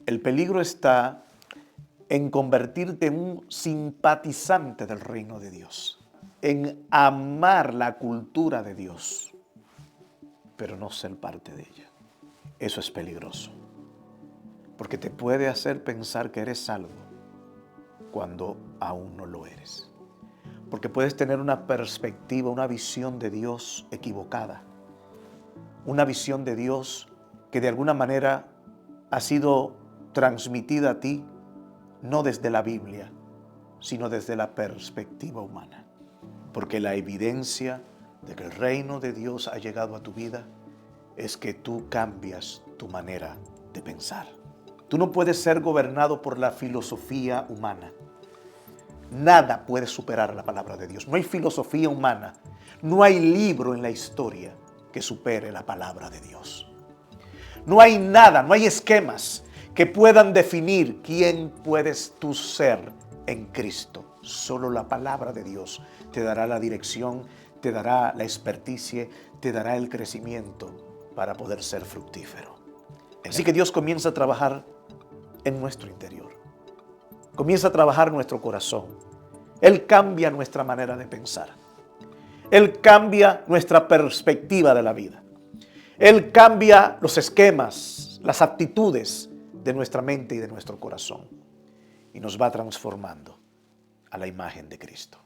El peligro está en convertirte en un simpatizante del reino de Dios, en amar la cultura de Dios, pero no ser parte de ella. Eso es peligroso, porque te puede hacer pensar que eres salvo cuando aún no lo eres. Porque puedes tener una perspectiva, una visión de Dios equivocada, una visión de Dios que de alguna manera ha sido transmitida a ti, no desde la Biblia, sino desde la perspectiva humana. Porque la evidencia de que el reino de Dios ha llegado a tu vida es que tú cambias tu manera de pensar. Tú no puedes ser gobernado por la filosofía humana. Nada puede superar la palabra de Dios. No hay filosofía humana, no hay libro en la historia que supere la palabra de Dios. No hay nada, no hay esquemas que puedan definir quién puedes tú ser en Cristo. Solo la palabra de Dios te dará la dirección, te dará la experticia, te dará el crecimiento para poder ser fructífero. Así que Dios comienza a trabajar en nuestro interior. Comienza a trabajar nuestro corazón. Él cambia nuestra manera de pensar. Él cambia nuestra perspectiva de la vida. Él cambia los esquemas, las actitudes de nuestra mente y de nuestro corazón. Y nos va transformando a la imagen de Cristo.